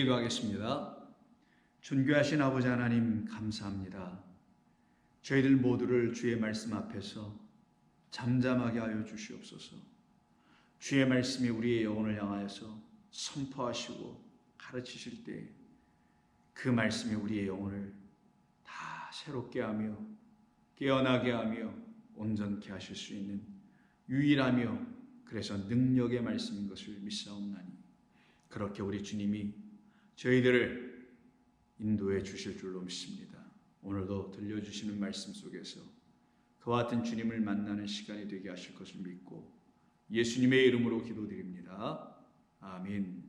기도하겠습니다. 존귀하신 아버지 하나님 감사합니다. 저희들 모두를 주의 말씀 앞에서 잠잠하게 하여 주시옵소서. 주의 말씀이 우리의 영혼을 향하여서 선포하시고 가르치실 때 그 말씀이 우리의 영혼을 다 새롭게 하며 깨어나게 하며 온전케 하실 수 있는 유일하며 그래서 능력의 말씀인 것을 믿사옵나니 그렇게 우리 주님이 저희들을 인도해 주실 줄로 믿습니다. 오늘도 들려주시는 말씀 속에서 그와 같은 주님을 만나는 시간이 되게 하실 것을 믿고 예수님의 이름으로 기도드립니다. 아멘.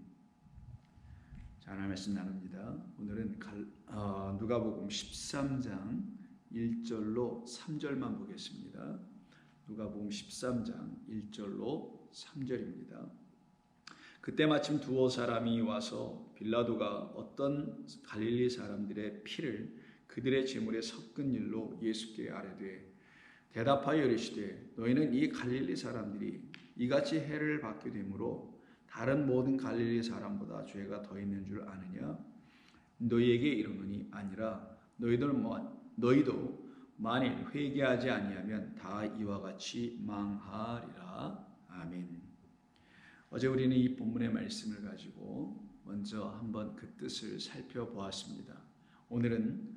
자, 하나님 말씀 나눕니다. 오늘은 누가복음 13장 1절로 3절만 보겠습니다. 누가복음 13장 1절로 3절입니다. 그때 마침 두어 사람이 와서 빌라도가 어떤 갈릴리 사람들의 피를 그들의 제물에 섞은 일로 예수께 아뢰되 대답하여 이르시되 너희는 이 갈릴리 사람들이 이같이 해를 받게 되므로 다른 모든 갈릴리 사람보다 죄가 더 있는 줄 아느냐? 너희에게 이르노니 아니라 너희도 만일 회개하지 아니하면 다 이와 같이 망하리라. 아멘. 어제 우리는 이 본문의 말씀을 가지고 먼저 한번 그 뜻을 살펴보았습니다. 오늘은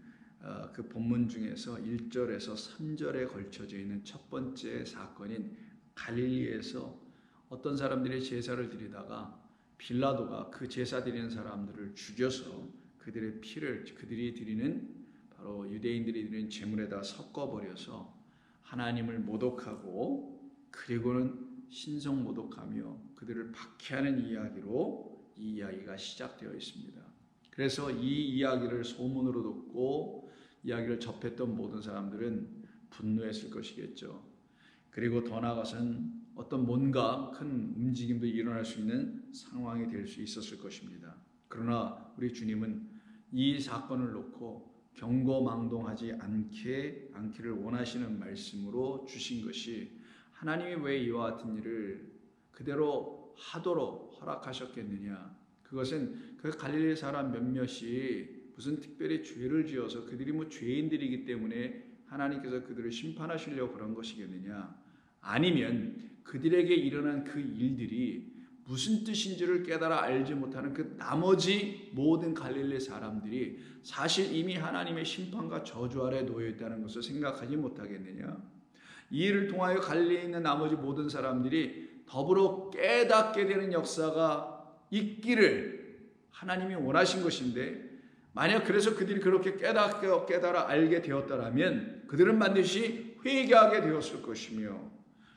그 본문 중에서 1절에서 3절에 걸쳐져 있는 첫 번째 사건인 갈릴리에서 어떤 사람들이 제사를 드리다가 빌라도가 그 제사 드리는 사람들을 죽여서 그들의 피를 그들이 드리는 바로 유대인들이 드리는 제물에다 섞어버려서 하나님을 모독하고 그리고는 신성 모독하며 그들을 박해하는 이야기로 이 이야기가 시작되어 있습니다. 그래서 이 이야기를 소문으로 듣고 이야기를 접했던 모든 사람들은 분노했을 것이겠죠. 그리고 더 나아가서는 어떤 뭔가 큰 움직임도 일어날 수 있는 상황이 될 수 있었을 것입니다. 그러나 우리 주님은 이 사건을 놓고 경고망동하지 않기를 원하시는 말씀으로 주신 것이 하나님이 왜 이와 같은 일을 그대로 하도록 허락하셨겠느냐. 그것은 그 갈릴리 사람 몇몇이 무슨 특별히 죄를 지어서 그들이 죄인들이기 때문에 하나님께서 그들을 심판하시려고 그런 것이겠느냐. 아니면 그들에게 일어난 그 일들이 무슨 뜻인지를 깨달아 알지 못하는 그 나머지 모든 갈릴리 사람들이 사실 이미 하나님의 심판과 저주 아래 놓여 있다는 것을 생각하지 못하겠느냐. 이 일을 통하여 갈릴리에 있는 나머지 모든 사람들이 더불어 깨닫게 되는 역사가 있기를 하나님이 원하신 것인데 만약 그래서 그들이 그렇게 깨달아 알게 되었다면 그들은 반드시 회개하게 되었을 것이며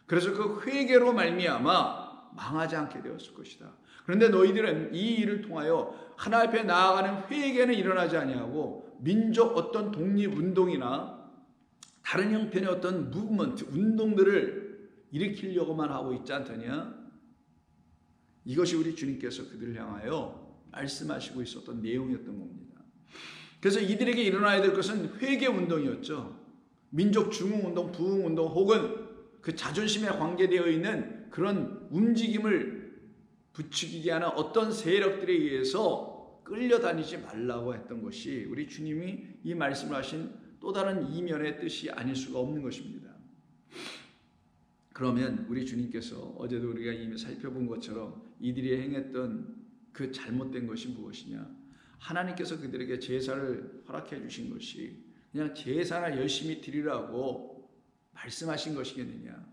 그래서 그 회개로 말미암아 망하지 않게 되었을 것이다. 그런데 너희들은 이 일을 통하여 하나님 앞에 나아가는 회개는 일어나지 아니하고 민족 어떤 독립운동이나 다른 형편의 어떤 무브먼트, 운동들을 일으키려고만 하고 있지 않더냐? 이것이 우리 주님께서 그들을 향하여 말씀하시고 있었던 내용이었던 겁니다. 그래서 이들에게 일어나야 될 것은 회개운동이었죠. 민족 중흥운동, 부흥운동 혹은 그 자존심에 관계되어 있는 그런 움직임을 부추기게 하는 어떤 세력들에 의해서 끌려다니지 말라고 했던 것이 우리 주님이 이 말씀을 하신 또 다른 이면의 뜻이 아닐 수가 없는 것입니다. 그러면 우리 주님께서 어제도 우리가 이미 살펴본 것처럼 이들이 행했던 그 잘못된 것이 무엇이냐? 하나님께서 그들에게 제사를 허락해 주신 것이 그냥 제사나 열심히 드리라고 말씀하신 것이겠느냐?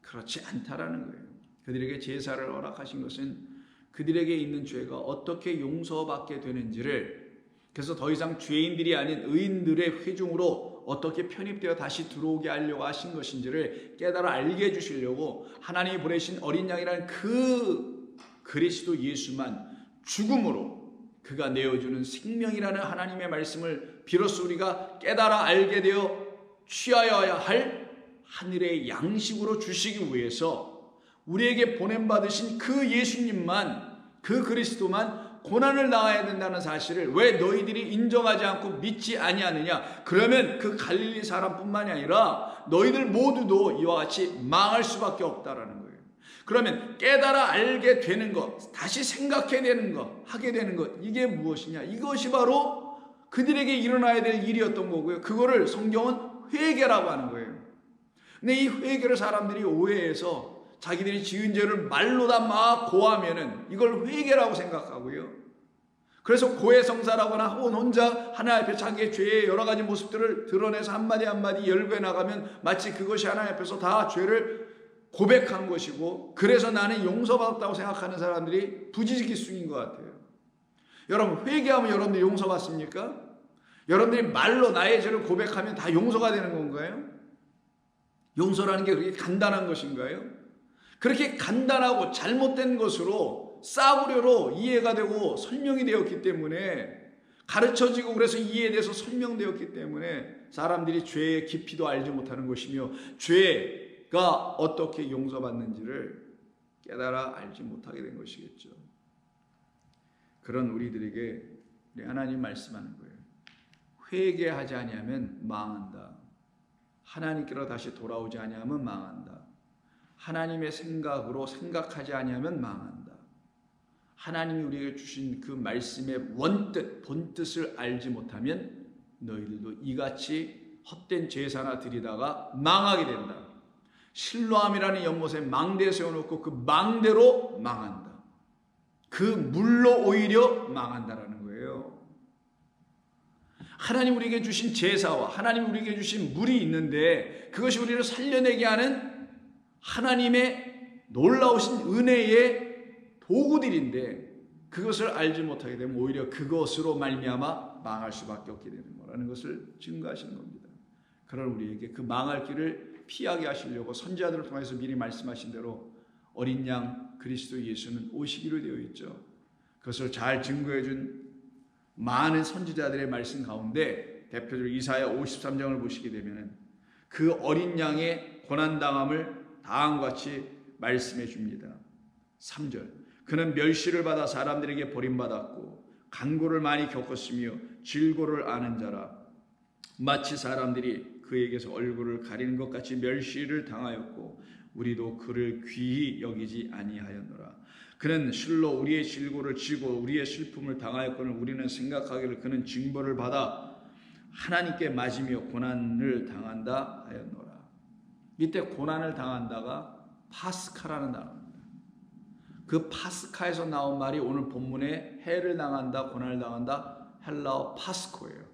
그렇지 않다라는 거예요. 그들에게 제사를 허락하신 것은 그들에게 있는 죄가 어떻게 용서받게 되는지를 그래서 더 이상 죄인들이 아닌 의인들의 회중으로 어떻게 편입되어 다시 들어오게 하려고 하신 것인지를 깨달아 알게 해주시려고 하나님이 보내신 어린 양이라는 그 그리스도 예수만 죽음으로 그가 내어주는 생명이라는 하나님의 말씀을 비로소 우리가 깨달아 알게 되어 취하여야 할 하늘의 양식으로 주시기 위해서 우리에게 보냄받으신 그 예수님만 그 그리스도만 고난을 당해야 된다는 사실을 왜 너희들이 인정하지 않고 믿지 아니하느냐. 그러면 그 갈릴리 사람뿐만이 아니라 너희들 모두도 이와 같이 망할 수밖에 없다라는 거예요. 그러면 깨달아 알게 되는 것, 다시 생각해야 되는 것, 하게 되는 것, 이게 무엇이냐? 이것이 바로 그들에게 일어나야 될 일이었던 거고요. 그거를 성경은 회개라고 하는 거예요. 근데 이 회개를 사람들이 오해해서 자기들이 지은 죄를 말로다 막 고하면은 이걸 회개라고 생각하고요. 그래서 고해성사라거나 혹은 혼자 하나님 앞에 자기의 죄의 여러 가지 모습들을 드러내서 한마디 한마디 열거해 나가면 마치 그것이 하나님 앞에서 다 죄를 고백한 것이고, 그래서 나는 용서받았다고 생각하는 사람들이 부지기수인 것 같아요. 여러분, 회개하면 여러분들 용서받습니까? 여러분들이 말로 나의 죄를 고백하면 다 용서가 되는 건가요? 용서라는 게 그렇게 간단한 것인가요? 그렇게 간단하고 잘못된 것으로 싸구려로 이해가 되고 설명이 되었기 때문에, 가르쳐지고 그래서 이해돼서 설명되었기 때문에 사람들이 죄의 깊이도 알지 못하는 것이며 죄가 어떻게 용서받는지를 깨달아 알지 못하게 된 것이겠죠. 그런 우리들에게 하나님 말씀하는 거예요. 회개하지 아니하면 망한다. 하나님께로 다시 돌아오지 아니하면 망한다. 하나님의 생각으로 생각하지 아니하면 망한다. 하나님이 우리에게 주신 그 말씀의 원뜻, 본뜻을 알지 못하면 너희들도 이같이 헛된 제사나 드리다가 망하게 된다. 실로암이라는 연못에 망대 세워놓고 그 망대로 망한다. 그 물로 오히려 망한다라는 거예요. 하나님 우리에게 주신 제사와 하나님 우리에게 주신 물이 있는데, 그것이 우리를 살려내게 하는 하나님의 놀라우신 은혜의 도구들인데, 그것을 알지 못하게 되면 오히려 그것으로 말미암아 망할 수밖에 없게 되는 거라는 것을 증거하시는 겁니다. 그런 우리에게 그 망할 길을 피하게 하시려고 선지자들을 통해서 미리 말씀하신 대로 어린 양 그리스도 예수는 오시기로 되어 있죠. 그것을 잘 증거해 준 많은 선지자들의 말씀 가운데 대표적으로 이사야 53장을 보시게 되면 그 어린 양의 고난당함을 다음과 같이 말씀해 줍니다. 3절, 그는 멸시를 받아 사람들에게 버림받았고 간고를 많이 겪었으며 질고를 아는 자라. 마치 사람들이 그에게서 얼굴을 가리는 것 같이 멸시를 당하였고 우리도 그를 귀히 여기지 아니하였노라. 그는 실로 우리의 질고를 지고 우리의 슬픔을 당하였거늘 우리는 생각하기를 그는 징벌을 받아 하나님께 맞으며 고난을 당한다 하였노라. 이때 고난을 당한다가 파스카라는 단어입니다. 그 파스카에서 나온 말이 오늘 본문에 해를 당한다, 고난을 당한다, 헬라어 파스코예요.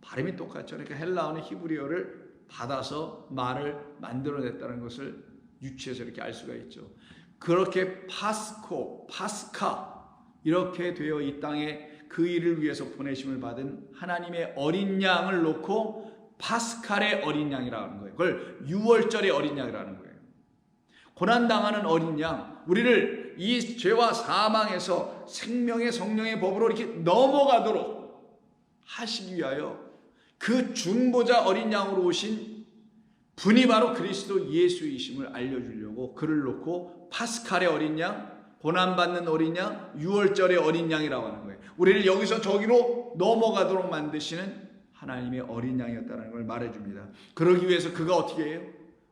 발음이 똑같죠. 그러니까 헬라어는 히브리어를 받아서 말을 만들어냈다는 것을 유추해서 이렇게 알 수가 있죠. 그렇게 파스코, 파스카 이렇게 되어 이 땅에 그 일을 위해서 보내심을 받은 하나님의 어린 양을 놓고 파스칼의 어린 양이라고 하는 거예요. 그걸 유월절의 어린 양이라는 거예요. 고난당하는 어린 양, 우리를 이 죄와 사망에서 생명의 성령의 법으로 이렇게 넘어가도록 하시기 위하여 그 중보자 어린 양으로 오신 분이 바로 그리스도 예수이심을 알려주려고 그를 놓고 파스칼의 어린 양, 고난받는 어린 양, 유월절의 어린 양이라고 하는 거예요. 우리를 여기서 저기로 넘어가도록 만드시는 하나님의 어린 양이었다는 걸 말해줍니다. 그러기 위해서 그가 어떻게 해요?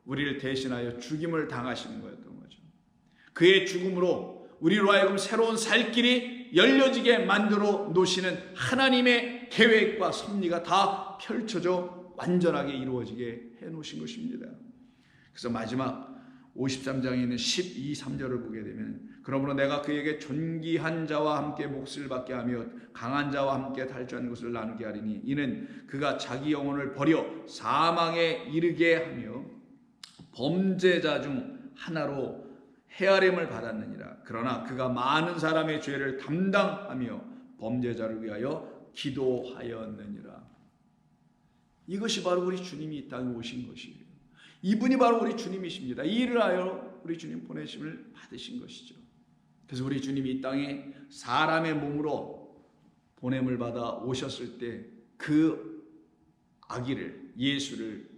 우리를 대신하여 죽임을 당하시는 거였던 거죠. 그의 죽음으로 우리로 하여금 새로운 살 길이 열려지게 만들어 놓으시는 하나님의 계획과 섭리가 다 펼쳐져 완전하게 이루어지게 해놓으신 것입니다. 그래서 마지막 53장에 있는 12, 3절을 보게 되면 그러므로 내가 그에게 존귀한 자와 함께 몫을 받게 하며 강한 자와 함께 탈주하는 것을 나누게 하리니 이는 그가 자기 영혼을 버려 사망에 이르게 하며 범죄자 중 하나로 헤아림을 받았느니라. 그러나 그가 많은 사람의 죄를 담당하며 범죄자를 위하여 기도하였느니라. 이것이 바로 우리 주님이 이 땅에 오신 것이에요. 이분이 바로 우리 주님이십니다. 이 일을 하여 우리 주님 보내심을 받으신 것이죠. 그래서 우리 주님이 이 땅에 사람의 몸으로 보냄을 받아 오셨을 때 그 아기를, 예수를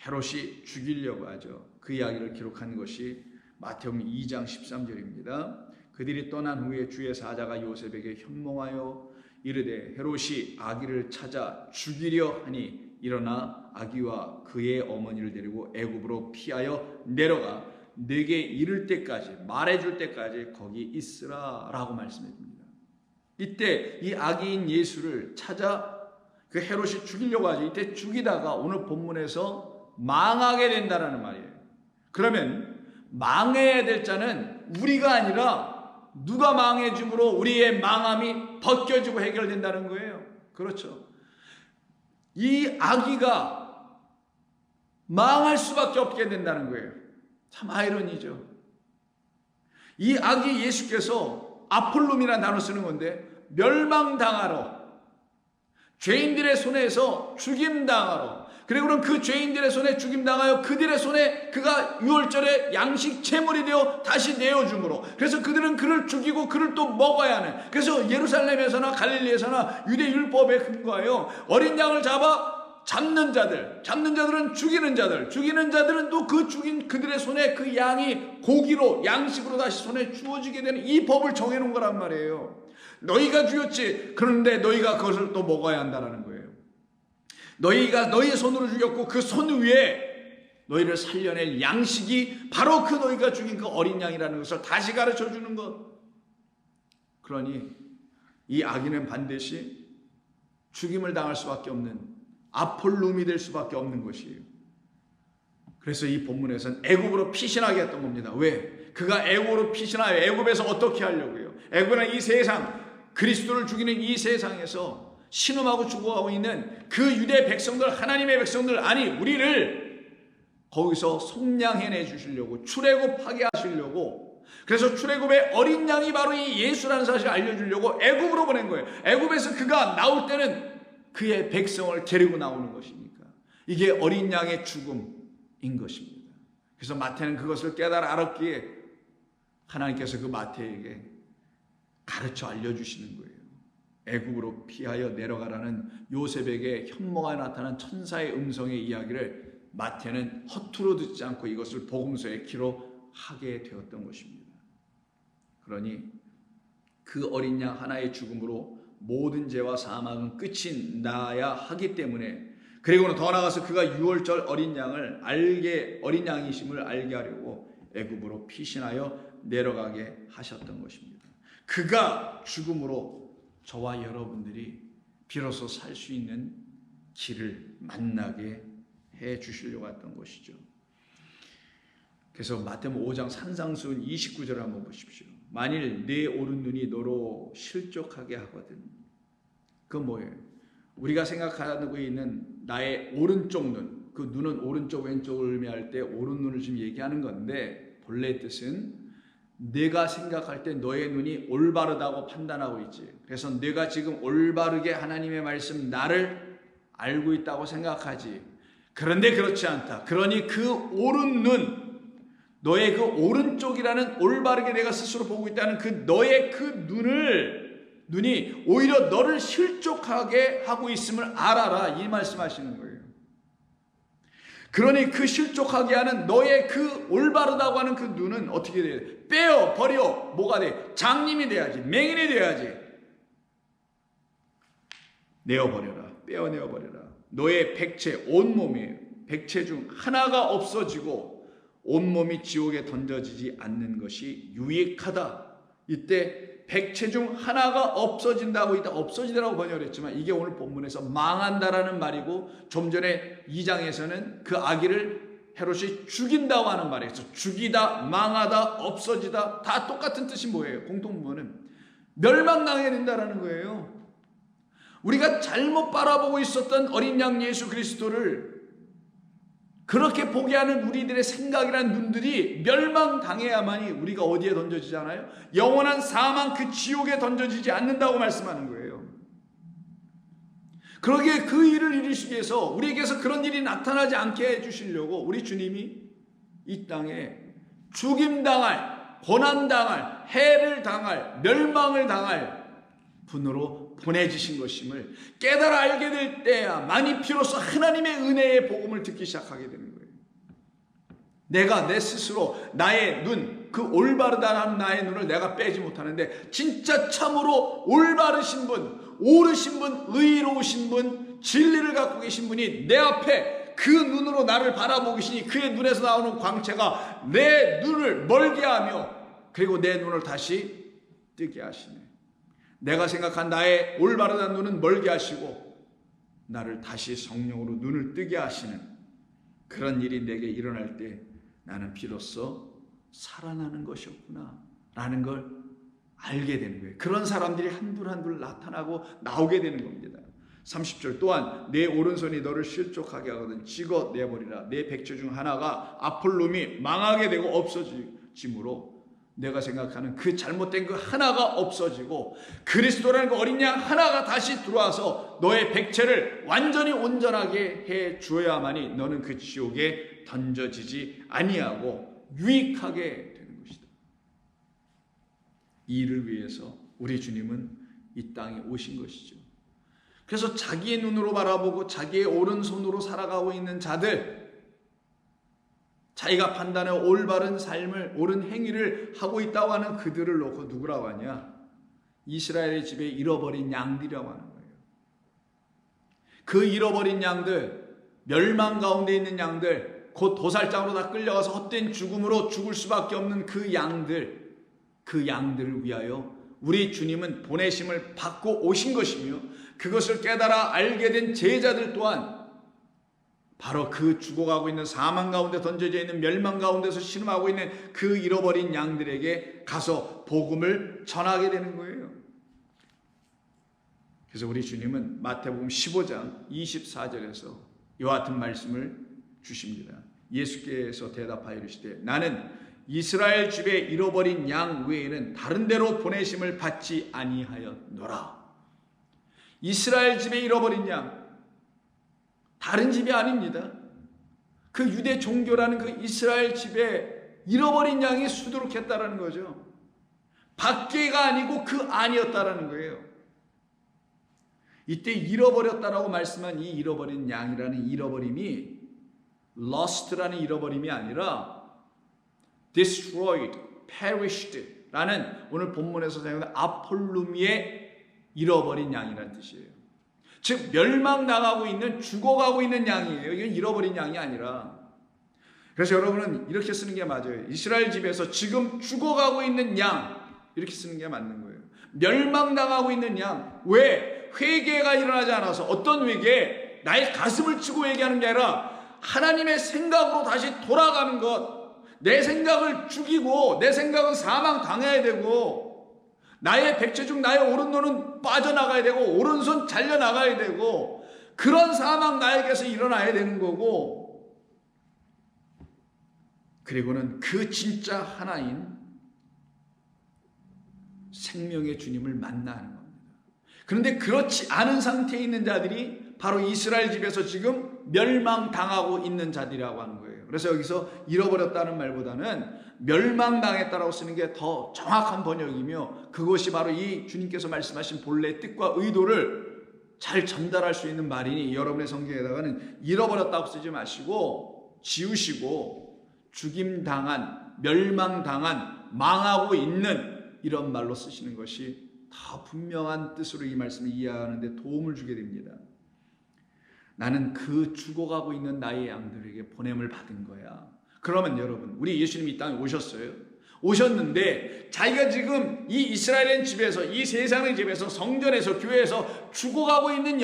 헤롯이 죽이려고 하죠. 그 이야기를 기록한 것이 마태복음 2장 13절입니다. 그들이 떠난 후에 주의 사자가 요셉에게 현몽하여 이르되 헤롯이 아기를 찾아 죽이려 하니 일어나 아기와 그의 어머니를 데리고 애굽으로 피하여 내려가 내게 이를 때까지, 말해줄 때까지 거기 있으라 라고 말씀해줍니다. 이때 이 악인 예수를 찾아 그 헤롯이 죽이려고 하죠. 이때 죽이다가 오늘 본문에서 망하게 된다는 말이에요. 그러면 망해야 될 자는 우리가 아니라 누가 망해줌으로 우리의 망함이 벗겨지고 해결된다는 거예요. 그렇죠. 이 아기가 망할 수밖에 없게 된다는 거예요. 참 아이러니죠. 이 아기 예수께서 아폴룸이라는 단어 쓰는 건데 멸망당하러, 죄인들의 손에서 죽임당하러, 그리고는 그 죄인들의 손에 죽임당하여 그들의 손에 그가 유월절에 양식 제물이 되어 다시 내어줌으로, 그래서 그들은 그를 죽이고 그를 또 먹어야 하는, 그래서 예루살렘에서나 갈릴리에서나 유대 율법에 근거하여 어린 양을 잡는 자들은 죽이는 자들은 또 그 죽인 그들의 손에 그 양이 고기로 양식으로 다시 손에 주어지게 되는 이 법을 정해놓은 거란 말이에요. 너희가 죽였지, 그런데 너희가 그것을 또 먹어야 한다는 거예요. 너희가 너희의 손으로 죽였고 그 손 위에 너희를 살려낼 양식이 바로 그 너희가 죽인 그 어린 양이라는 것을 다시 가르쳐 주는 것. 그러니 이 아기는 반드시 죽임을 당할 수밖에 없는 아폴룸이 될 수밖에 없는 것이에요. 그래서 이 본문에서는 애굽으로 피신하게 했던 겁니다. 왜? 그가 애굽으로 피신하여 애굽에서 어떻게 하려고요? 애굽은 이 세상, 그리스도를 죽이는 이 세상에서 신음하고 죽어가고 있는 그 유대 백성들, 하나님의 백성들, 아니 우리를 거기서 속량해내 주시려고, 출애굽하게 하시려고, 그래서 출애굽의 어린 양이 바로 이 예수라는 사실을 알려주려고 애굽으로 보낸 거예요. 애굽에서 그가 나올 때는 그의 백성을 데리고 나오는 것이니까 이게 어린 양의 죽음인 것입니다. 그래서 마태는 그것을 깨달아 알았기에 하나님께서 그 마태에게 가르쳐 알려주시는 거예요. 애굽으로 피하여 내려가라는 요셉에게 현모가 나타난 천사의 음성의 이야기를 마태는 허투루 듣지 않고 이것을 복음서에 기록하게 되었던 것입니다. 그러니 그 어린 양 하나의 죽음으로 모든 죄와 사망은 끝이 나야 하기 때문에, 그리고는 더 나아가서 그가 유월절 어린 양이심을 알게 하려고 애굽으로 피신하여 내려가게 하셨던 것입니다. 그가 죽음으로 저와 여러분들이 비로소 살 수 있는 길을 만나게 해 주시려고 했던 것이죠. 그래서 마태복음 5장 산상수훈 29절을 한번 보십시오. 만일 내 오른 눈이 너로 실족하게 하거든. 그건 뭐예요? 우리가 생각하고 있는 나의 오른쪽 눈, 그 눈은 오른쪽 왼쪽을 의미할 때 오른 눈을 지금 얘기하는 건데, 본래 뜻은 내가 생각할 때 너의 눈이 올바르다고 판단하고 있지. 그래서 내가 지금 올바르게 하나님의 말씀 나를 알고 있다고 생각하지. 그런데 그렇지 않다. 그러니 그 오른 눈, 너의 그 오른쪽이라는 올바르게 내가 스스로 보고 있다는 그 너의 그 눈이 오히려 너를 실족하게 하고 있음을 알아라, 이 말씀하시는 거예요. 그러니 그 실족하게 하는 너의 그 올바르다고 하는 그 눈은 어떻게 돼야 돼? 빼어 버려. 뭐가 돼? 장님이 돼야지, 맹인이 돼야지. 내어버려라, 빼어내어버려라. 너의 백체, 온몸이 백체 중 하나가 없어지고 온몸이 지옥에 던져지지 않는 것이 유익하다. 이때 백체 중 하나가 없어진다고, 이따 없어지더라고 번역을 했지만 이게 오늘 본문에서 망한다라는 말이고, 좀 전에 2장에서는 그 아기를 헤롯이 죽인다고 하는 말이에요. 그래서 죽이다, 망하다, 없어지다 다 똑같은 뜻이 뭐예요? 공통부분은 멸망당해야 된다라는 거예요. 우리가 잘못 바라보고 있었던 어린 양 예수 그리스도를 그렇게 보게 하는 우리들의 생각이란 눈들이 멸망당해야만이 우리가 어디에 던져지잖아요? 영원한 사망, 그 지옥에 던져지지 않는다고 말씀하는 거예요. 그러기에 그 일을 이루시기 위해서 우리에게서 그런 일이 나타나지 않게 해주시려고 우리 주님이 이 땅에 죽임당할, 고난당할, 해를 당할, 멸망을 당할 분으로 보내주신 것임을 깨달아 알게 될 때야만이 비로소 하나님의 은혜의 복음을 듣기 시작하게 되는 거예요. 내가 내 스스로 나의 눈, 그 올바르다는 나의 눈을 내가 빼지 못하는데 진짜 참으로 올바르신 분, 옳으신 분, 의로우신 분, 진리를 갖고 계신 분이 내 앞에 그 눈으로 나를 바라보고 계시니 그의 눈에서 나오는 광채가 내 눈을 멀게 하며 그리고 내 눈을 다시 뜨게 하시네. 내가 생각한 나의 올바른 눈은 멀게 하시고 나를 다시 성령으로 눈을 뜨게 하시는 그런 일이 내게 일어날 때 나는 비로소 살아나는 것이었구나 라는 걸 알게 되는 거예요. 그런 사람들이 한둘 한둘 나타나고 나오게 되는 겁니다. 30절 또한 내 오른손이 너를 실족하게 하거든 찍어 내버리라. 내 백체 중 하나가 아폴룸이 망하게 되고 없어짐으로 내가 생각하는 그 잘못된 그 하나가 없어지고 그리스도라는 그 어린 양 하나가 다시 들어와서 너의 백체를 완전히 온전하게 해 주어야만이 너는 그 지옥에 던져지지 아니하고 유익하게 되는 것이다. 이 일을 위해서 우리 주님은 이 땅에 오신 것이죠. 그래서 자기의 눈으로 바라보고 자기의 오른손으로 살아가고 있는 자들, 자기가 판단해 올바른 삶을, 옳은 행위를 하고 있다고 하는 그들을 놓고 누구라고 하냐? 이스라엘의 집에 잃어버린 양들이라고 하는 거예요. 그 잃어버린 양들, 멸망 가운데 있는 양들, 곧 도살장으로 다 끌려가서 헛된 죽음으로 죽을 수밖에 없는 그 양들을 위하여 우리 주님은 보내심을 받고 오신 것이며 그것을 깨달아 알게 된 제자들 또한 바로 그 죽어가고 있는 사망 가운데 던져져 있는 멸망 가운데서 신음하고 있는 그 잃어버린 양들에게 가서 복음을 전하게 되는 거예요. 그래서 우리 주님은 마태복음 15장 24절에서 이와 같은 말씀을 주십니다. 예수께서 대답하여 이르시되 나는 이스라엘 집에 잃어버린 양 외에는 다른 데로 보내심을 받지 아니하였노라. 이스라엘 집에 잃어버린 양, 다른 집이 아닙니다. 그 유대 종교라는 그 이스라엘 집에 잃어버린 양이 수두룩했다라는 거죠. 밖에가 아니고 그 안이었다라는 거예요. 이때 잃어버렸다라고 말씀한 이 잃어버린 양이라는 잃어버림이 lost라는 잃어버림이 아니라 destroyed, perished 라는 오늘 본문에서 사용하는 아폴루미의 잃어버린 양이라는 뜻이에요. 즉 멸망당하고 있는, 죽어가고 있는 양이에요. 이건 잃어버린 양이 아니라. 그래서 여러분은 이렇게 쓰는 게 맞아요. 이스라엘 집에서 지금 죽어가고 있는 양, 이렇게 쓰는 게 맞는 거예요. 멸망당하고 있는 양. 왜? 회개가 일어나지 않아서. 어떤 회개? 나의 가슴을 치고 회개하는 게 아니라 하나님의 생각으로 다시 돌아가는 것. 내 생각을 죽이고 내 생각은 사망당해야 되고 나의 백체 중 나의 오른손은 빠져나가야 되고 오른손 잘려나가야 되고 그런 사망 나에게서 일어나야 되는 거고 그리고는 그 진짜 하나인 생명의 주님을 만나는 겁니다. 그런데 그렇지 않은 상태에 있는 자들이 바로 이스라엘 집에서 지금 멸망당하고 있는 자들이라고 하는 거예요. 그래서 여기서 잃어버렸다는 말보다는 멸망당했다라고 쓰는 게 더 정확한 번역이며 그것이 바로 이 주님께서 말씀하신 본래의 뜻과 의도를 잘 전달할 수 있는 말이니 여러분의 성경에다가는 잃어버렸다고 쓰지 마시고 지우시고 죽임당한, 멸망당한, 망하고 있는 이런 말로 쓰시는 것이 더 분명한 뜻으로 이 말씀을 이해하는 데 도움을 주게 됩니다. 나는 그 죽어가고 있는 나의 양들에게 보냄을 받은 거야. 그러면 여러분, 우리 예수님이 이 땅에 오셨어요. 오셨는데 자기가 지금 이 이스라엘의 집에서, 이 세상의 집에서, 성전에서, 교회에서 죽어가고 있는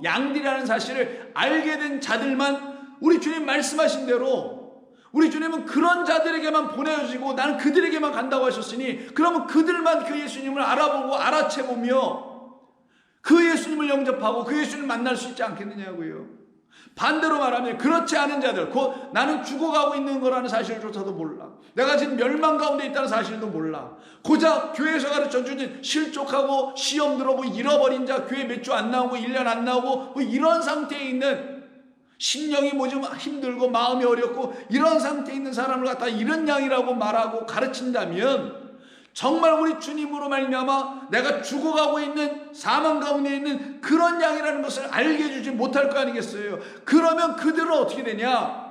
양들이라는 사실을 알게 된 자들만 우리 주님 말씀하신 대로 우리 주님은 그런 자들에게만 보내주시고 나는 그들에게만 간다고 하셨으니 그러면 그들만 그 예수님을 알아보고 알아채보며 그 예수님을 영접하고 그 예수님을 만날 수 있지 않겠느냐고요. 반대로 말하면 그렇지 않은 자들, 곧 나는 죽어가고 있는 거라는 사실조차도 몰라. 내가 지금 멸망 가운데 있다는 사실도 몰라. 고작 교회에서 가르쳐주는 실족하고 시험 들어보고 잃어버린 자, 교회 몇 주 안 나오고 1년 안 나오고 뭐 이런 상태에 있는 심령이 뭐 좀 힘들고 마음이 어렵고 이런 상태에 있는 사람을 갖다 이런 양이라고 말하고 가르친다면 정말 우리 주님으로 말미암아 내가 죽어가고 있는 사망 가운데 있는 그런 양이라는 것을 알게 해주지 못할 거 아니겠어요. 그러면 그들은 어떻게 되냐?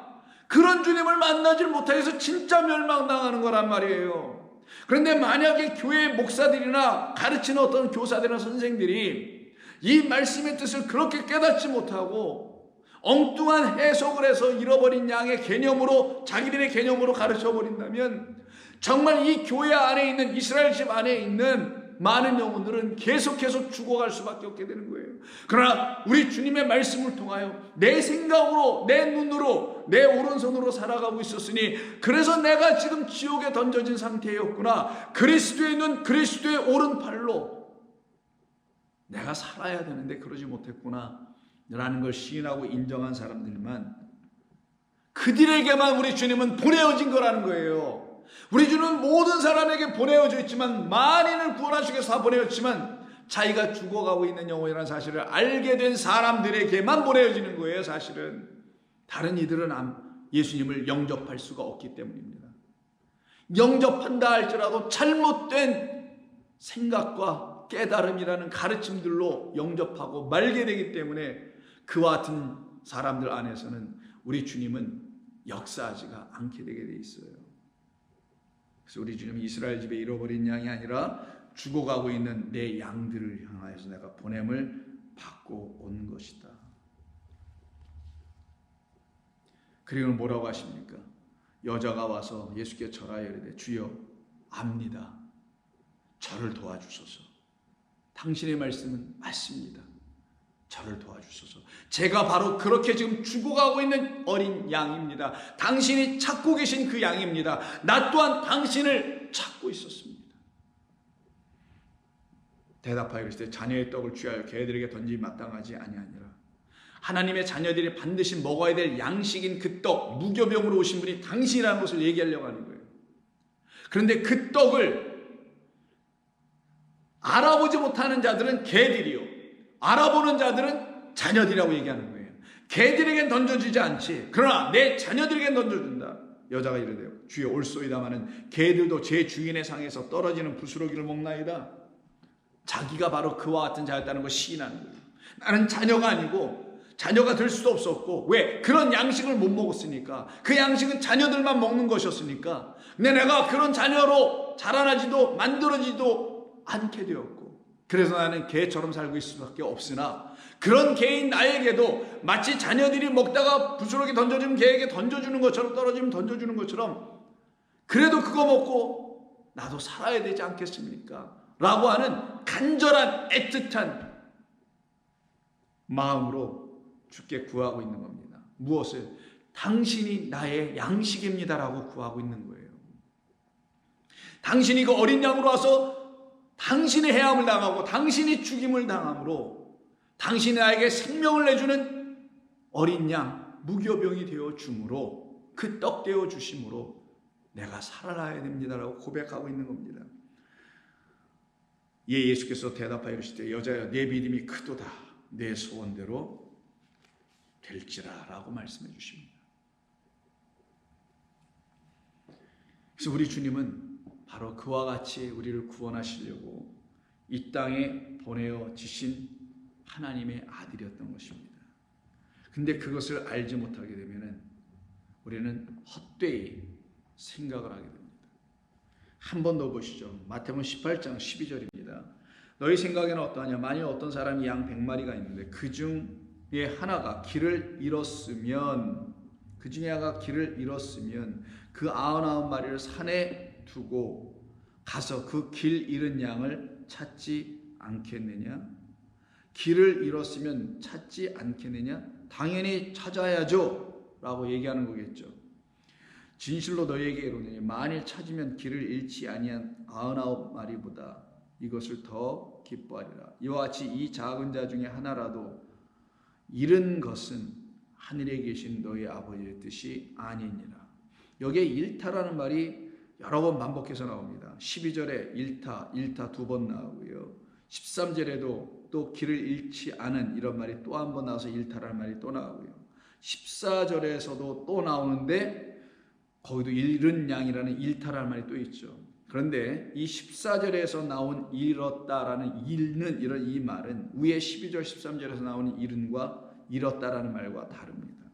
그런 주님을 만나지 못하게 해서 진짜 멸망당하는 거란 말이에요. 그런데 만약에 교회 목사들이나 가르치는 어떤 교사들이나 선생들이 이 말씀의 뜻을 그렇게 깨닫지 못하고 엉뚱한 해석을 해서 잃어버린 양의 개념으로, 자기들의 개념으로 가르쳐 버린다면 정말 이 교회 안에 있는, 이스라엘 집 안에 있는 많은 영혼들은 계속해서 죽어갈 수밖에 없게 되는 거예요. 그러나 우리 주님의 말씀을 통하여 내 생각으로, 내 눈으로, 내 오른손으로 살아가고 있었으니, 그래서 내가 지금 지옥에 던져진 상태였구나. 그리스도의 눈, 그리스도의 오른팔로 내가 살아야 되는데 그러지 못했구나 라는 걸 시인하고 인정한 사람들만, 그들에게만 우리 주님은 보내어진 거라는 거예요. 우리 주는 모든 사람에게 보내어져 있지만, 만인을 구원하시기 위해서 다 보내었지만, 자기가 죽어가고 있는 영혼이라는 사실을 알게 된 사람들에게만 보내어지는 거예요. 사실은 다른 이들은 예수님을 영접할 수가 없기 때문입니다. 영접한다 할지라도 잘못된 생각과 깨달음이라는 가르침들로 영접하고 말게 되기 때문에 그와 같은 사람들 안에서는 우리 주님은 역사하지가 않게 되게 돼 있어요. 그래서 우리 주님은 이스라엘 집에 잃어버린 양이 아니라 죽어가고 있는 내 양들을 향하여서 내가 보냄을 받고 온 것이다. 그리고 뭐라고 하십니까? 여자가 와서 예수께 절하여 이르되 주여 압니다. 저를 도와주소서. 당신의 말씀은 맞습니다. 저를 도와주소서. 제가 바로 그렇게 지금 죽어가고 있는 어린 양입니다. 당신이 찾고 계신 그 양입니다. 나 또한 당신을 찾고 있었습니다. 대답하여 이르시되 자녀의 떡을 취하여 개들에게 던지기 마땅하지 아니하니라. 하나님의 자녀들이 반드시 먹어야 될 양식인 그 떡, 무교병으로 오신 분이 당신이라는 것을 얘기하려고 하는 거예요. 그런데 그 떡을 알아보지 못하는 자들은 개들이요, 알아보는 자들은 자녀들이라고 얘기하는 거예요. 개들에겐 던져주지 않지, 그러나 내 자녀들에겐 던져준다. 여자가 이르되 주여 올소이다마는 개들도 제 주인의 상에서 떨어지는 부스러기를 먹나이다. 자기가 바로 그와 같은 자였다는 걸 시인하는 거예요. 나는 자녀가 아니고 자녀가 될 수도 없었고, 왜? 그런 양식을 못 먹었으니까. 그 양식은 자녀들만 먹는 것이었으니까. 근데 내가 그런 자녀로 자라나지도 만들어지도 않게 되었고, 그래서 나는 개처럼 살고 있을 수밖에 없으나, 그런 개인 나에게도 마치 자녀들이 먹다가 부스러기 던져주면 개에게 던져주는 것처럼, 떨어지면 던져주는 것처럼, 그래도 그거 먹고 나도 살아야 되지 않겠습니까? 라고 하는 간절한 애틋한 마음으로 주께 구하고 있는 겁니다. 무엇을? 당신이 나의 양식입니다라고 구하고 있는 거예요. 당신이 그 어린 양으로 와서 당신의 해함을 당하고 당신이 죽임을 당함으로 당신이 나에게 생명을 내주는 어린 양, 무교병이 되어 줌으로, 그 떡 되어 주심으로 내가 살아나야 됩니다라고 고백하고 있는 겁니다. 예수께서 대답하여 이르시되 여자여 내 믿음이 크도다, 내 소원대로 될지라 라고 말씀해 주십니다. 그래서 우리 주님은 바로 그와 같이 우리를 구원하시려고 이 땅에 보내어 지신 하나님의 아들이었던 것입니다. 근데 그것을 알지 못하게 되면 우리는 헛되이 생각을 하게 됩니다. 한 번 더 보시죠. 마태복음 18장 12절입니다. 너희 생각에는 어떠하냐? 만일 어떤 사람이 양 100마리가 있는데 그 중에 하나가 길을 잃었으면, 그 중에 하나가 길을 잃었으면 그 99마리를 산에 두고 가서 그 길 잃은 양을 찾지 않겠느냐? 길을 잃었으면 찾지 않겠느냐? 당연히 찾아야죠 라고 얘기하는 거겠죠. 진실로 너희에게 이르노니 만일 찾으면 길을 잃지 아니한 99마리보다 이것을 더 기뻐하리라. 이와 같이 이 작은 자 중에 하나라도 잃은 것은 하늘에 계신 너희 아버지의 뜻이 아니니라. 여기에 일타라는 말이 여러 번 반복해서 나옵니다. 12절에 일타 2번 나오고요. 13절에도 또 길을 잃지 않은 이런 말이 또 한 번 나와서 일타라는 말이 또 나오고요. 14절에서도 또 나오는데 거기도 잃은 양이라는 일타라는 말이 또 있죠. 그런데 이 14절에서 나온 잃었다라는 잃는 이런 이 말은 위에 12절 13절에서 나오는 잃은과 잃었다라는 말과 다릅니다.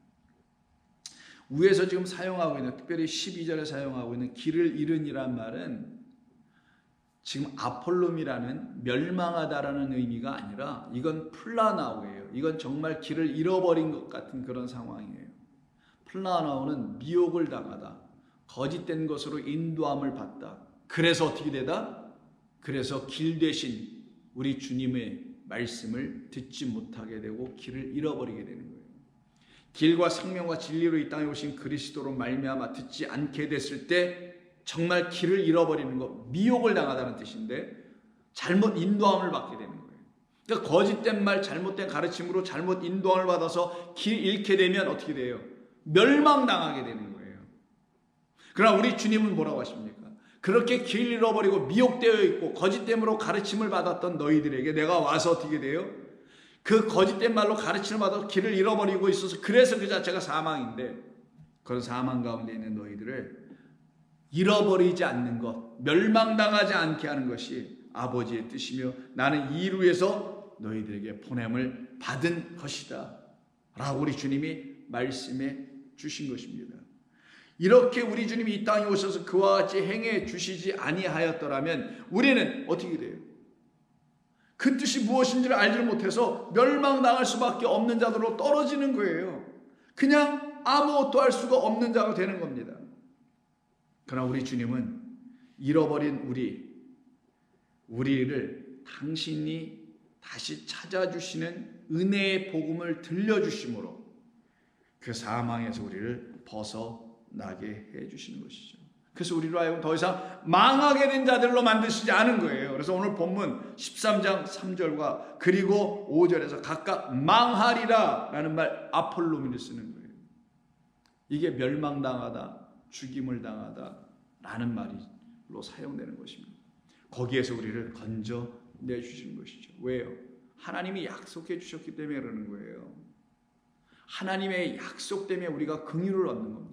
위에서 지금 사용하고 있는, 특별히 12절에 사용하고 있는 길을 잃은이란 말은 지금 아폴룸이라는 멸망하다라는 의미가 아니라 이건 플라나오예요. 이건 정말 길을 잃어버린 것 같은 그런 상황이에요. 플라나오는 미혹을 당하다, 거짓된 것으로 인도함을 받다. 그래서 어떻게 되다? 그래서 길 대신 우리 주님의 말씀을 듣지 못하게 되고 길을 잃어버리게 되는 거예요. 길과 생명과 진리로 이 땅에 오신 그리스도로 말미암아 듣지 않게 됐을 때 정말 길을 잃어버리는 것, 미혹을 당하다는 뜻인데 잘못 인도함을 받게 되는 거예요. 그러니까 거짓된 말, 잘못된 가르침으로 잘못 인도함을 받아서 길 잃게 되면 어떻게 돼요? 멸망당하게 되는 거예요. 그러나 우리 주님은 뭐라고 하십니까? 그렇게 길 잃어버리고 미혹되어 있고 거짓됨으로 가르침을 받았던 너희들에게 내가 와서 어떻게 돼요? 그 거짓된 말로 가르침을 받아서 길을 잃어버리고 있어서 그래서 그 자체가 사망인데 그런 사망 가운데 있는 너희들을 잃어버리지 않는 것, 멸망당하지 않게 하는 것이 아버지의 뜻이며 나는 이를 위해서 너희들에게 보냄을 받은 것이다 라고 우리 주님이 말씀해 주신 것입니다. 이렇게 우리 주님이 이 땅에 오셔서 그와 같이 행해 주시지 아니하였더라면 우리는 어떻게 돼요? 그 뜻이 무엇인지를 알지 못해서 멸망당할 수밖에 없는 자들로 떨어지는 거예요. 그냥 아무것도 할 수가 없는 자가 되는 겁니다. 그러나 우리 주님은 잃어버린 우리를 당신이 다시 찾아주시는 은혜의 복음을 들려주심으로 그 사망에서 우리를 벗어나게 해주시는 것이죠. 그래서 우리로 하여금 더 이상 망하게 된 자들로 만드시지 않은 거예요. 그래서 오늘 본문 13장 3절과 그리고 5절에서 각각 망하리라 라는 말 아폴로미를 쓰는 거예요. 이게 멸망당하다, 죽임을 당하다 라는 말로 사용되는 것입니다. 거기에서 우리를 건져내주시는 것이죠. 왜요? 하나님이 약속해 주셨기 때문에 그러는 거예요. 하나님의 약속 때문에 우리가 긍휼을 얻는 겁니다.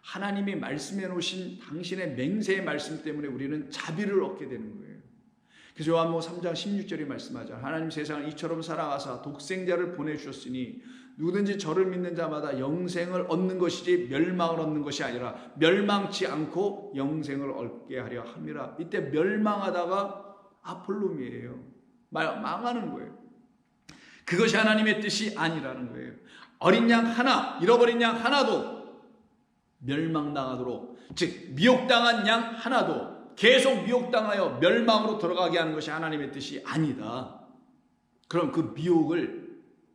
하나님이 말씀해 놓으신 당신의 맹세의 말씀 때문에 우리는 자비를 얻게 되는 거예요. 그래서 요한복음 3장 16절에 말씀하죠. 하나님 세상을 이처럼 사랑하사 독생자를 보내주셨으니 누구든지 저를 믿는 자마다 영생을 얻는 것이지 멸망을 얻는 것이 아니라 멸망치 않고 영생을 얻게 하려 함이라. 이때 멸망하다가 아폴룸이에요. 망하는 거예요. 그것이 하나님의 뜻이 아니라는 거예요. 어린 양 하나, 잃어버린 양 하나도 멸망당하도록, 즉 미혹당한 양 하나도 계속 미혹당하여 멸망으로 들어가게 하는 것이 하나님의 뜻이 아니다. 그럼 그 미혹을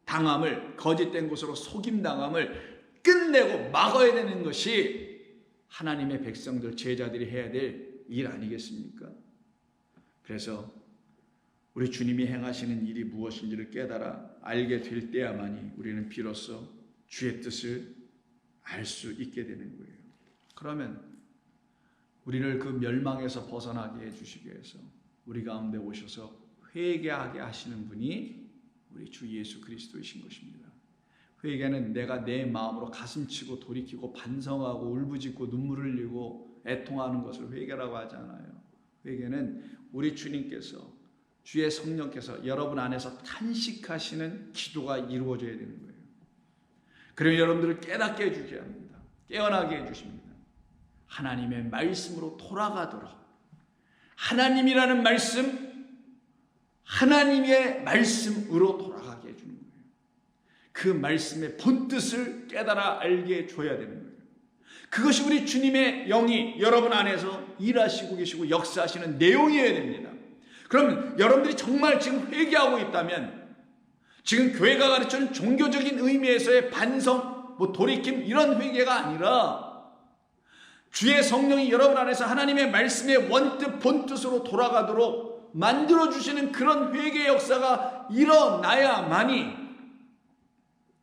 당함을, 거짓된 것으로 속임당함을 끝내고 막아야 되는 것이 하나님의 백성들, 제자들이 해야 될 일 아니겠습니까? 그래서 우리 주님이 행하시는 일이 무엇인지를 깨달아 알게 될 때야만이 우리는 비로소 주의 뜻을 알 수 있게 되는 거예요. 그러면 우리를 그 멸망에서 벗어나게 해주시기 위해서 우리 가운데 오셔서 회개하게 하시는 분이 우리 주 예수 그리스도이신 것입니다. 회개는 내가 내 마음으로 가슴치고 돌이키고 반성하고 울부짖고 눈물을 흘리고 애통하는 것을 회개라고 하지 않아요. 회개는 우리 주님께서, 주의 성령께서 여러분 안에서 탄식하시는 기도가 이루어져야 되는 거예요. 그러면 여러분들을 깨닫게 해주셔야 합니다. 깨어나게 해주십니다. 하나님의 말씀으로 돌아가도록, 하나님이라는 말씀, 하나님의 말씀으로 돌아가게 해주는 거예요. 그 말씀의 본뜻을 깨달아 알게 해줘야 되는 거예요. 그것이 우리 주님의 영이 여러분 안에서 일하시고 계시고 역사하시는 내용이어야 됩니다. 그럼 여러분들이 정말 지금 회개하고 있다면, 지금 교회가 가르치는 종교적인 의미에서의 반성, 돌이킴 이런 회개가 아니라 주의 성령이 여러분 안에서 하나님의 말씀의 원뜻 본뜻으로 돌아가도록 만들어주시는 그런 회개의 역사가 일어나야만이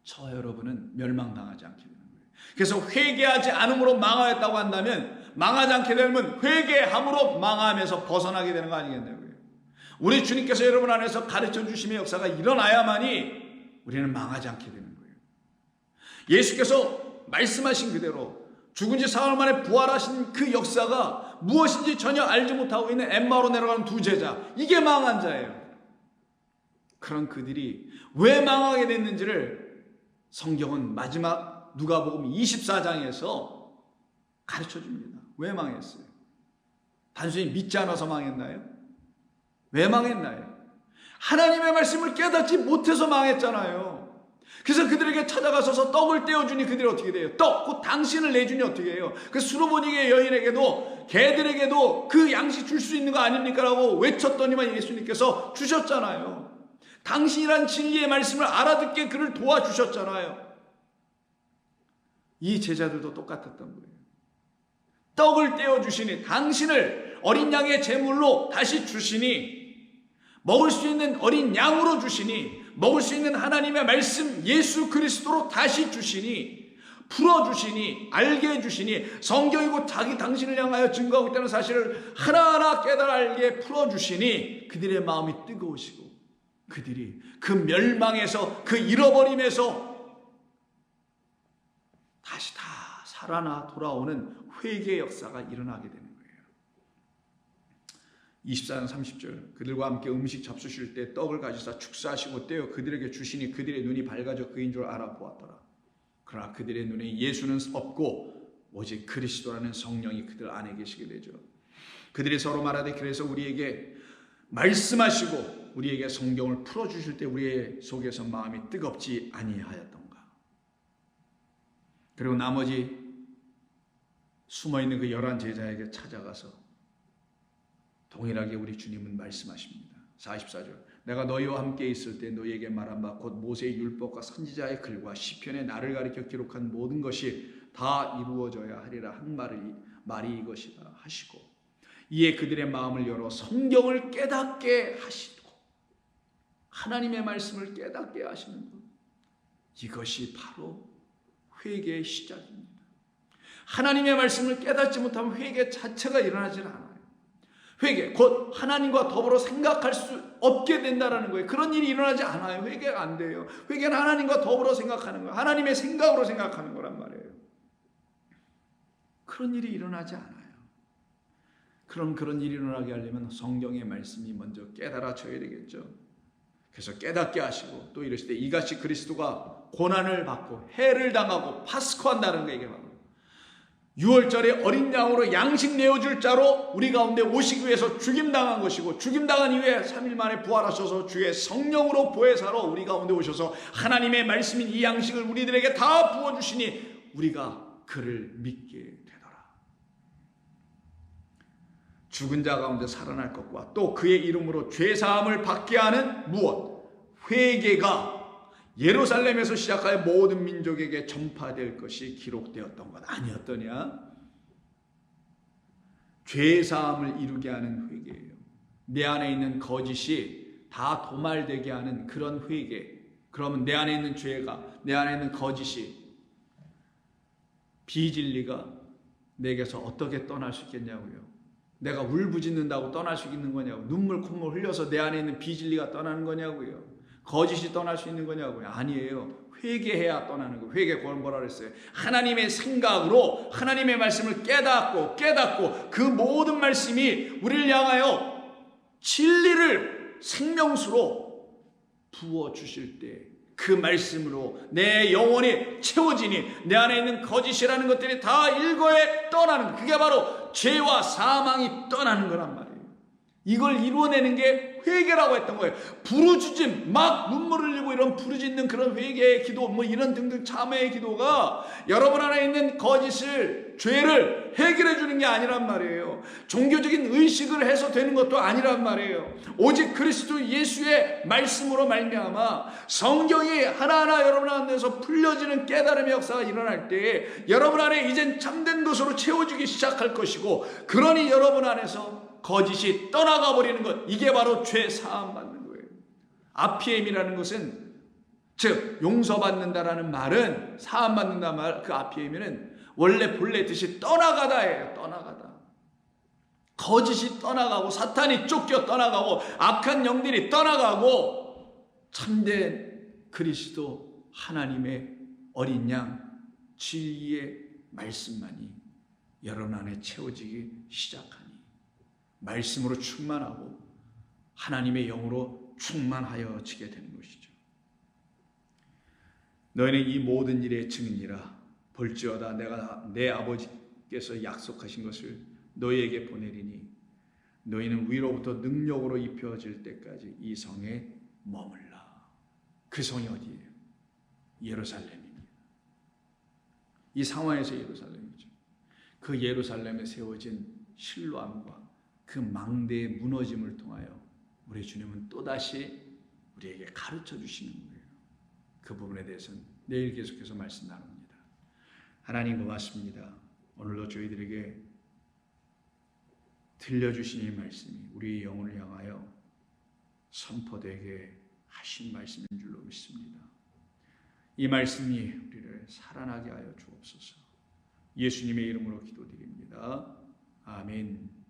저와 여러분은 멸망당하지 않게 되는 거예요. 그래서 회개하지 않음으로 망하였다고 한다면, 망하지 않게 되면 회개함으로 망함에서 벗어나게 되는 거 아니겠냐고요. 우리 주님께서 여러분 안에서 가르쳐 주심의 역사가 일어나야만이 우리는 망하지 않게 되는 거예요. 예수께서 말씀하신 그대로 죽은 지 사흘 만에 부활하신 그 역사가 무엇인지 전혀 알지 못하고 있는 엠마오로 내려가는 두 제자, 이게 망한 자예요. 그런 그들이 왜 망하게 됐는지를 성경은 마지막 누가복음 24장에서 가르쳐 줍니다. 왜 망했어요? 단순히 믿지 않아서 망했나요? 왜 망했나요? 하나님의 말씀을 깨닫지 못해서 망했잖아요. 그래서 그들에게 찾아가서서 떡을 떼어주니 그들이 어떻게 돼요? 떡, 곧 당신을 내주니 어떻게 해요? 그 수르보니게 여인에게도 개들에게도 그 양식 줄 수 있는 거 아닙니까? 라고 외쳤더니만 예수님께서 주셨잖아요. 당신이란 진리의 말씀을 알아듣게 그를 도와주셨잖아요. 이 제자들도 똑같았던 거예요. 떡을 떼어주시니, 당신을 어린 양의 제물로 다시 주시니, 먹을 수 있는 어린 양으로 주시니, 먹을 수 있는 하나님의 말씀 예수 그리스도로 다시 주시니, 풀어주시니, 알게 해주시니, 성경이고 당신을 향하여 증거하고 있다는 사실을 하나하나 깨달아 알게 풀어주시니, 그들의 마음이 뜨거우시고 그들이 그 멸망에서, 그 잃어버림에서 다시 다 살아나 돌아오는 회개의 역사가 일어나게 되는 거예요. 24장 30절, 그들과 함께 음식 잡수실 때 떡을 가지사 축사하시고 떼어 그들에게 주시니 그들의 눈이 밝아져 그인 줄 알아보았더라. 그러나 그들의 눈에 예수는 없고 오직 그리스도라는 성령이 그들 안에 계시게 되죠. 그들이 서로 말하되, 그래서 우리에게 말씀하시고 우리에게 성경을 풀어주실 때 우리의 속에서 마음이 뜨겁지 아니하였던가. 그리고 나머지 숨어있는 그 11 제자에게 찾아가서 동일하게 우리 주님은 말씀하십니다. 44절, 내가 너희와 함께 있을 때 너희에게 말한 바 곧 모세의 율법과 선지자의 글과 시편에 나를 가리켜 기록한 모든 것이 다 이루어져야 하리라 한 말이 이것이다 하시고, 이에 그들의 마음을 열어 성경을 깨닫게 하시고, 하나님의 말씀을 깨닫게 하시는 것, 이것이 바로 회개의 시작입니다. 하나님의 말씀을 깨닫지 못하면 회개 자체가 일어나지 않아요. 회개, 곧 하나님과 더불어 생각할 수 없게 된다는 거예요. 그런 일이 일어나지 않아요. 회개가 안 돼요. 회개는 하나님과 더불어 생각하는 거예요. 하나님의 생각으로 생각하는 거란 말이에요. 그런 일이 일어나지 않아요. 그럼 그런 일이 일어나게 하려면 성경의 말씀이 먼저 깨달아져야 되겠죠. 그래서 깨닫게 하시고 또 이러시되, 이같이 그리스도가 고난을 받고 해를 당하고 파스코한다는 거, 이게 바로 6월절에 어린 양으로 양식 내어줄 자로 우리 가운데 오시기 위해서 죽임당한 것이고, 죽임당한 이후에 3일 만에 부활하셔서 주의 성령으로 보혜사로 우리 가운데 오셔서 하나님의 말씀인 이 양식을 우리들에게 다 부어주시니 우리가 그를 믿게 되더라. 죽은 자 가운데 살아날 것과 또 그의 이름으로 죄사함을 받게 하는 무엇? 회개가 예루살렘에서 시작하여 모든 민족에게 전파될 것이 기록되었던 것 아니었더냐? 죄사함을 이루게 하는 회개예요. 내 안에 있는 거짓이 다 도말되게 하는 그런 회개. 그러면 내 안에 있는 죄가, 내 안에 있는 거짓이, 비진리가 내게서 어떻게 떠날 수 있겠냐고요. 내가 울부짖는다고 떠날 수 있는 거냐고. 눈물 콧물 흘려서 내 안에 있는 비진리가 떠나는 거냐고요. 거짓이 떠날 수 있는 거냐고요. 아니에요. 회개해야 떠나는 거예요. 회개, 그건 뭐라 그랬어요? 하나님의 생각으로 하나님의 말씀을 깨닫고 그 모든 말씀이 우리를 향하여 진리를 생명수로 부어주실 때 그 말씀으로 내 영혼이 채워지니 내 안에 있는 거짓이라는 것들이 다 일거에 떠나는, 그게 바로 죄와 사망이 떠나는 거란 말이에요. 이걸 이루어내는 게 회개라고 했던 거예요. 부르짖음, 막 눈물 흘리고 이런 부르짖는 그런 회개의 기도, 뭐 이런 등등 참회의 기도가 여러분 안에 있는 거짓을, 죄를 해결해 주는 게 아니란 말이에요. 종교적인 의식을 해서 되는 것도 아니란 말이에요. 오직 그리스도 예수의 말씀으로 말미암아 성경이 하나하나 여러분 안에서 풀려지는 깨달음의 역사가 일어날 때 여러분 안에 이젠 참된 것으로 채워지기 시작할 것이고, 그러니 여러분 안에서 거짓이 떠나가 버리는 것, 이게 바로 죄 사함 받는 거예요. 아피엠이라는 것은, 즉 용서받는다라는 말은, 사함 받는다 말, 그 아피엠은 원래 본래 뜻이 떠나가다예요. 떠나가다. 거짓이 떠나가고 사탄이 쫓겨 떠나가고 악한 영들이 떠나가고 참된 그리스도 하나님의 어린 양 진리의 말씀만이 여러분 안에 채워지기 시작하니 말씀으로 충만하고 하나님의 영으로 충만하여지게 되는 것이죠. 너희는 이 모든 일의 증인이라. 볼지어다 내가 내 아버지께서 약속하신 것을 너희에게 보내리니 너희는 위로부터 능력으로 입혀질 때까지 이 성에 머물라. 그 성이 어디예요? 예루살렘입니다. 이 상황에서 예루살렘이죠. 그 예루살렘에 세워진 실로암과 그 망대의 무너짐을 통하여 우리 주님은 또다시 우리에게 가르쳐 주시는 거예요. 그 부분에 대해서는 내일 계속해서 말씀 나눕니다. 하나님 고맙습니다. 오늘도 저희들에게 들려주신 이 말씀이 우리의 영혼을 향하여 선포되게 하신 말씀인 줄로 믿습니다. 이 말씀이 우리를 살아나게 하여 주옵소서. 예수님의 이름으로 기도드립니다. 아멘.